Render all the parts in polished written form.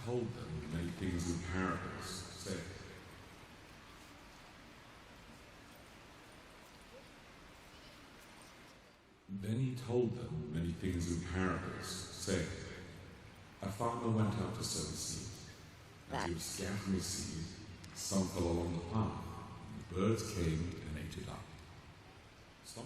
told them many things in parables, saying, Then he told them many things in parables, saying, A farmer went out to sow seed, and he was scattering the seed. Some fell along the path, and the birds came and ate it up. Some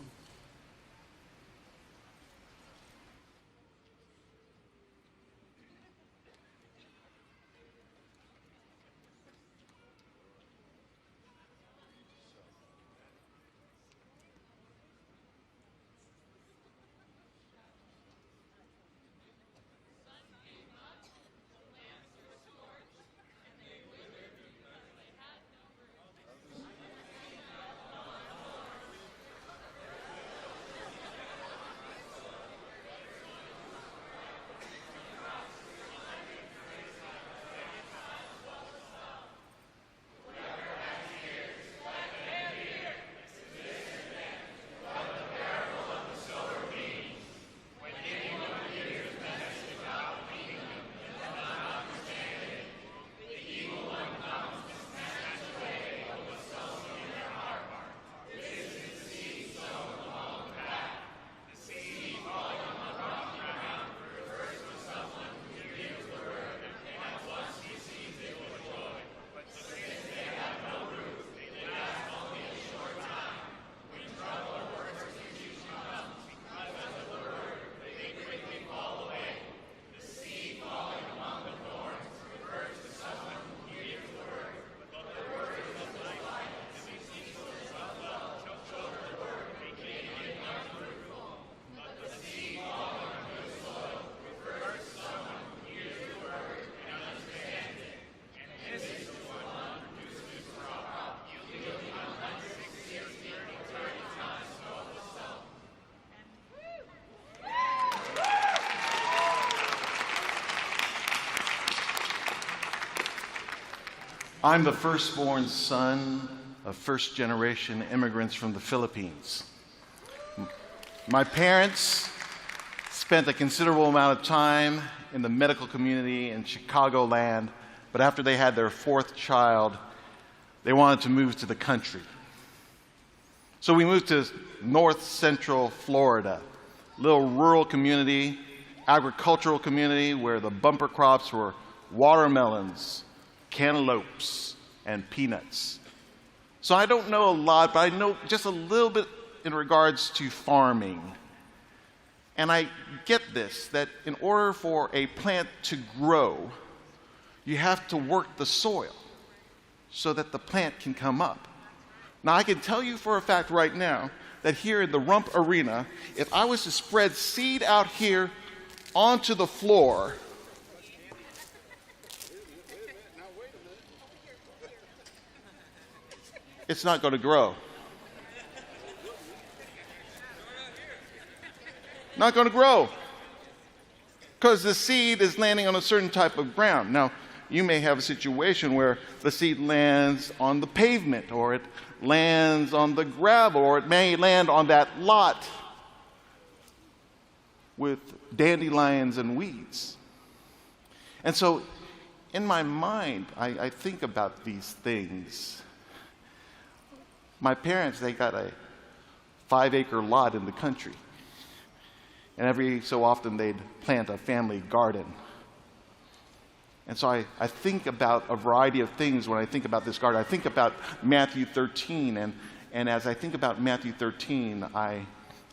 I'm the firstborn son of first-generation immigrants from the Philippines. My parents spent a considerable amount of time in the medical community in Chicagoland, but after they had their fourth child, they wanted to move to the country. So we moved to north central Florida, a little rural community, agricultural community where the bumper crops were watermelons, cantaloupes, and peanuts. So I don't know a lot, but I know just a little bit in regards to farming. And I get this, that in order for a plant to grow, you have to work the soil so that the plant can come up. Now, I can tell you for a fact right now that here in the Rump Arena, if I was to spread seed out here onto the floor, it's not going to grow. Not going to grow. Because the seed is landing on a certain type of ground. Now, you may have a situation where the seed lands on the pavement, or it lands on the gravel, or it may land on that lot with dandelions and weeds. And so, in my mind, I think about these things. My parents, they got a 5-acre lot in the country. And every so often they'd plant a family garden. And so I think about a variety of things when I think about this garden. I think about Matthew 13, and as I think about Matthew 13, I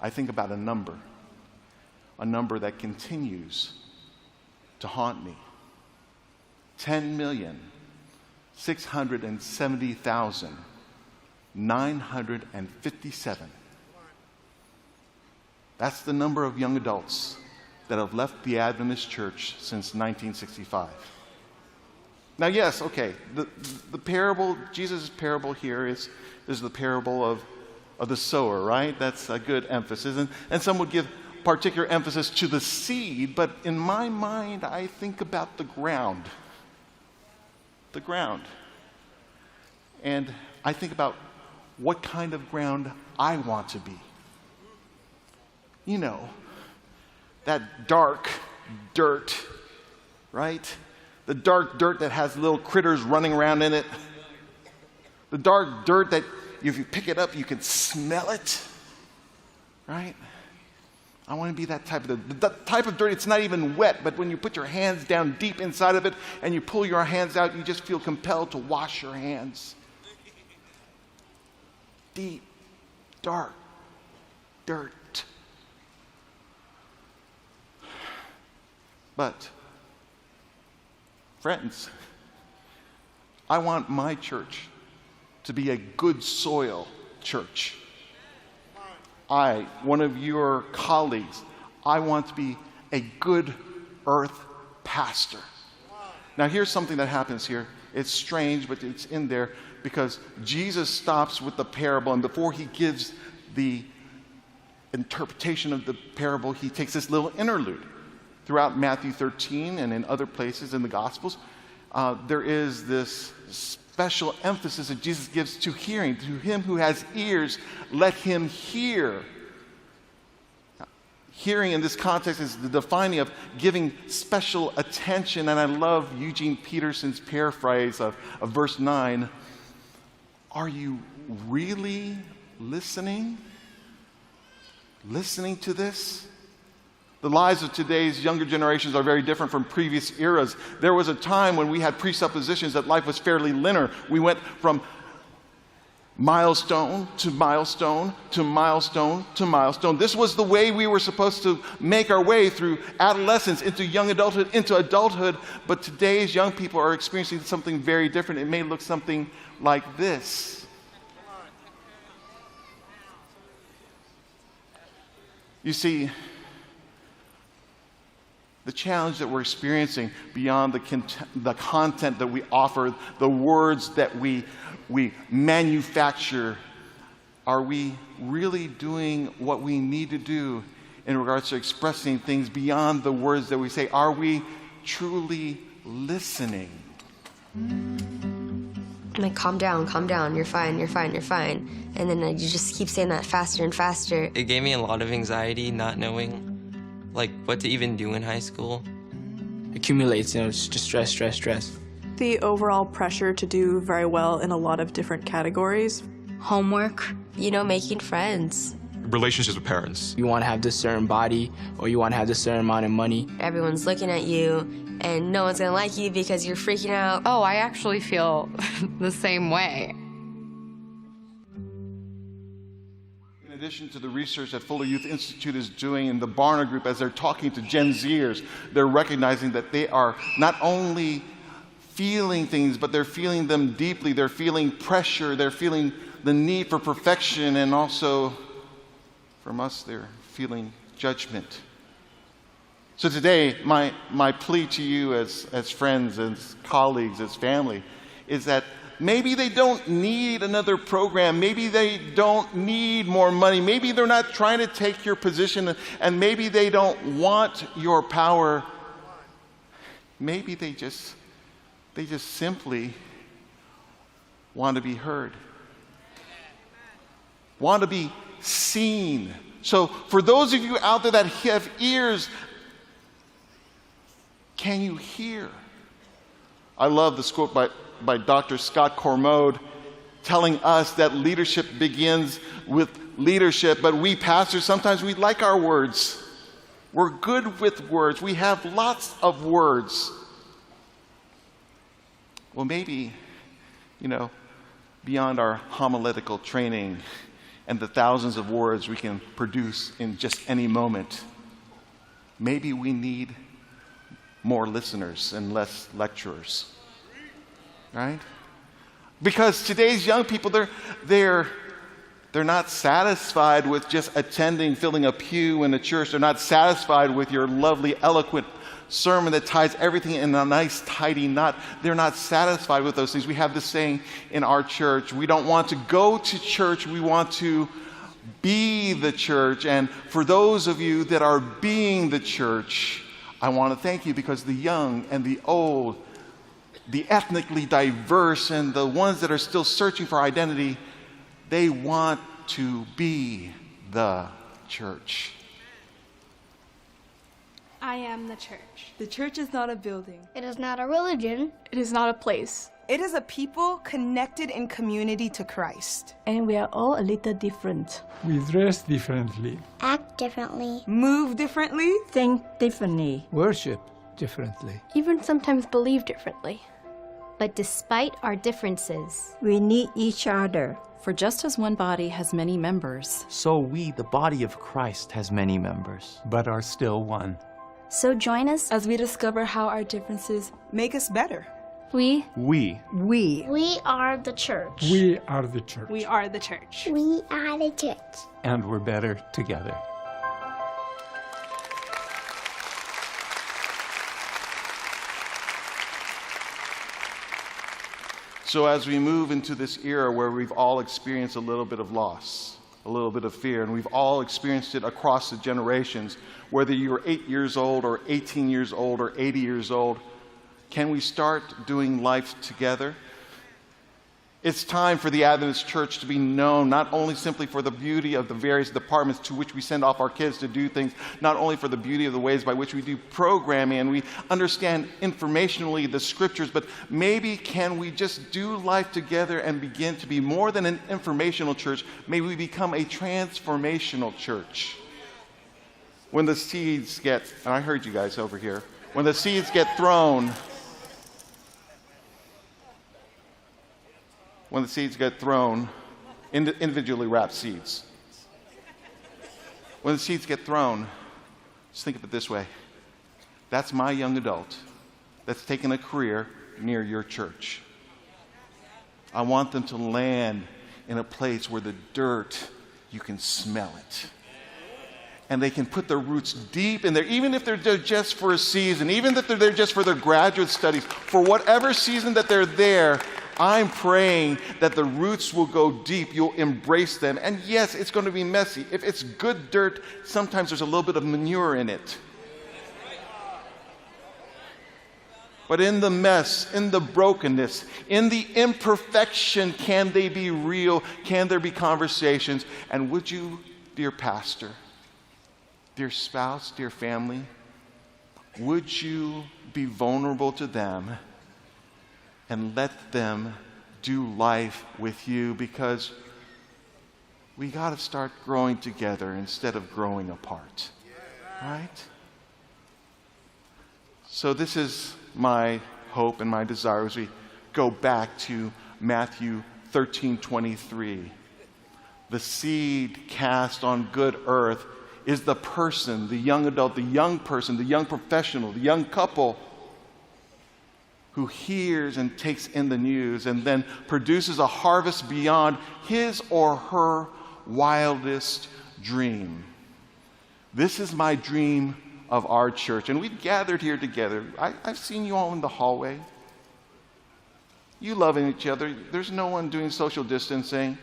think about a number that continues to haunt me. 10,670,957. That's the number of young adults that have left the Adventist church since 1965. Now, yes, okay, the parable, Jesus' parable here is the parable of the sower, right? That's a good emphasis. And some would give particular emphasis to the seed, but in my mind, I think about the ground. The ground. And I think about what kind of ground I want to be. You know, that dark dirt, right? The dark dirt that has little critters running around in it. The dark dirt that if you pick it up, you can smell it. Right? I want to be that type of the type of dirt. It's not even wet, but when you put your hands down deep inside of it and you pull your hands out, you just feel compelled to wash your hands. Deep, dark dirt. But, friends, I want my church to be a good soil church. One of your colleagues, I want to be a good earth pastor. Now here's something that happens here. It's strange, but it's in there because Jesus stops with the parable, and before he gives the interpretation of the parable, he takes this little interlude. Throughout Matthew 13 and in other places in the Gospels, there is this special emphasis that Jesus gives to hearing. To him who has ears, let him hear. Hearing in this context is the defining of giving special attention, and I love Eugene Peterson's paraphrase of verse 9. Are you really listening? Listening to this? The lives of today's younger generations are very different from previous eras. There was a time when we had presuppositions that life was fairly linear. We went from milestone to milestone to milestone to milestone. This was the way we were supposed to make our way through adolescence, into young adulthood, into adulthood. But today's young people are experiencing something very different. It may look something like this. You see, the challenge that we're experiencing beyond the content that we offer, the words that we manufacture, are we really doing what we need to do in regards to expressing things beyond the words that we say? Are we truly listening? I'm like, calm down, you're fine. And then you just keep saying that faster and faster. It gave me a lot of anxiety not knowing what to even do in high school. Accumulates, it's just stress. The overall pressure to do very well in a lot of different categories. Homework, making friends. Relationships with parents. You want to have this certain body, or you want to have this certain amount of money. Everyone's looking at you, and no one's gonna like you because you're freaking out. Oh, I actually feel the same way. In addition to the research that Fuller Youth Institute is doing in the Barna Group, as they're talking to Gen Zers, they're recognizing that they are not only feeling things, but they're feeling them deeply. They're feeling pressure. They're feeling the need for perfection, and also, from us, they're feeling judgment. So today, my plea to you as friends, as colleagues, as family, is that maybe they don't need another program. Maybe they don't need more money. Maybe they're not trying to take your position, and maybe they don't want your power. Maybe they just simply want to be heard, want to be seen. So for those of you out there that have ears, can you hear? I love this quote by Dr. Scott Cormode telling us that leadership begins with leadership, but we pastors, sometimes we like our words. We're good with words. We have lots of words. Well, maybe, beyond our homiletical training and the thousands of words we can produce in just any moment, maybe we need more listeners and less lecturers. Right? Because today's young people, they're not satisfied with just attending, filling a pew in a church. They're not satisfied with your lovely, eloquent sermon that ties everything in a nice, tidy knot. They're not satisfied with those things. We have this saying in our church: we don't want to go to church, we want to be the church. And for those of you that are being the church, I want to thank you, because the young and the old, the ethnically diverse, and the ones that are still searching for identity, they want to be the church. I am the church. The church is not a building. It is not a religion. It is not a place. It is a people connected in community to Christ. And we are all a little different. We dress differently. Act differently. Move differently. Think differently. Worship differently. Even sometimes believe differently. But despite our differences, we need each other. For just as one body has many members, so we, the body of Christ, has many members, but are still one. So join us as we discover how our differences make us better. We are the church. We are the church. We are the church. We are the church. And we're better together. So as we move into this era where we've all experienced a little bit of loss, a little bit of fear, and we've all experienced it across the generations, whether you're 8 years old or 18 years old or 80 years old, can we start doing life together? It's time for the Adventist church to be known not only simply for the beauty of the various departments to which we send off our kids to do things, not only for the beauty of the ways by which we do programming and we understand informationally the scriptures, but maybe can we just do life together and begin to be more than an informational church? May we become a transformational church. When the seeds get, and I heard you guys over here, when the seeds get thrown, individually wrapped seeds. When the seeds get thrown, just think of it this way. That's my young adult that's taken a career near your church. I want them to land in a place where the dirt, you can smell it. And they can put their roots deep in there, even if they're there just for a season, even if they're there just for their graduate studies, for whatever season that they're there, I'm praying that the roots will go deep. You'll embrace them. And yes, it's going to be messy. If it's good dirt, sometimes there's a little bit of manure in it. But in the mess, in the brokenness, in the imperfection, can they be real? Can there be conversations? And would you, dear pastor, dear spouse, dear family, would you be vulnerable to them and let them do life with you? Because we got to start growing together instead of growing apart, right? So this is my hope and my desire as we go back to Matthew 13:23. The seed cast on good earth is the person, the young adult, the young person, the young professional, the young couple who hears and takes in the news and then produces a harvest beyond his or her wildest dream. This is my dream of our church. And we've gathered here together. I've seen you all in the hallway. You loving each other. There's no one doing social distancing.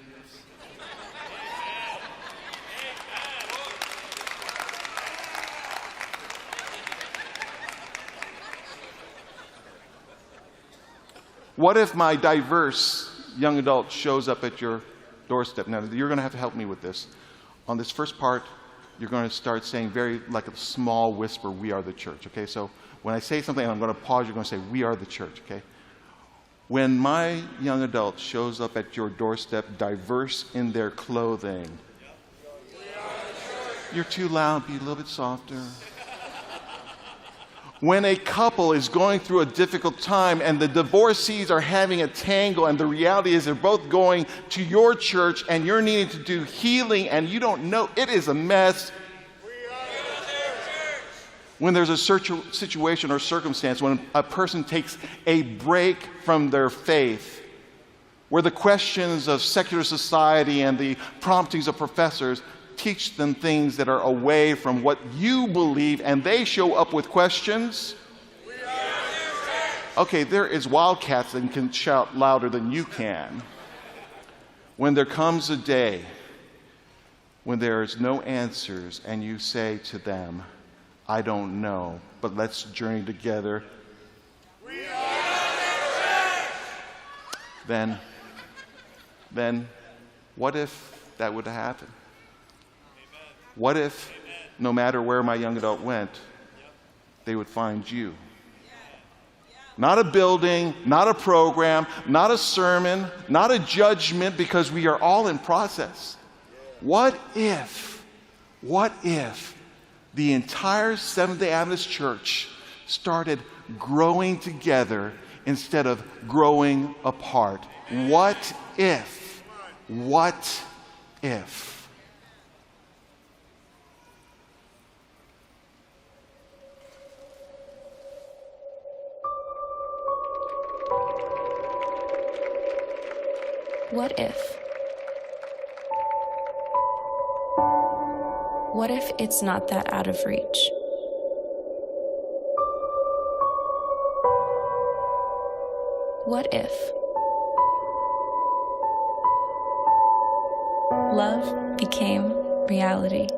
What if my diverse young adult shows up at your doorstep? Now, you're going to have to help me with this. On this first part, you're going to start saying very like a small whisper, "We are the church," okay? So when I say something and I'm going to pause, you're going to say, "We are the church," okay? When my young adult shows up at your doorstep, diverse in their clothing, you're too loud, be a little bit softer. When a couple is going through a difficult time and the divorcees are having a tangle and the reality is they're both going to your church and you're needing to do healing and you don't know, it is a mess. When there's a situation or circumstance, when a person takes a break from their faith, where the questions of secular society and the promptings of professors teach them things that are away from what you believe, and they show up with questions. Okay, there is wildcats that can shout louder than you can. When there comes a day when there is no answers and you say to them, "I don't know, but let's journey together," then what if that would happen? What if, no matter where my young adult went, they would find you. Not a building, not a program, not a sermon, not a judgment, because we are all in process. What if the entire Seventh-day Adventist Church started growing together instead of growing apart? What if? What if? What if? What if it's not that out of reach? What if love became reality?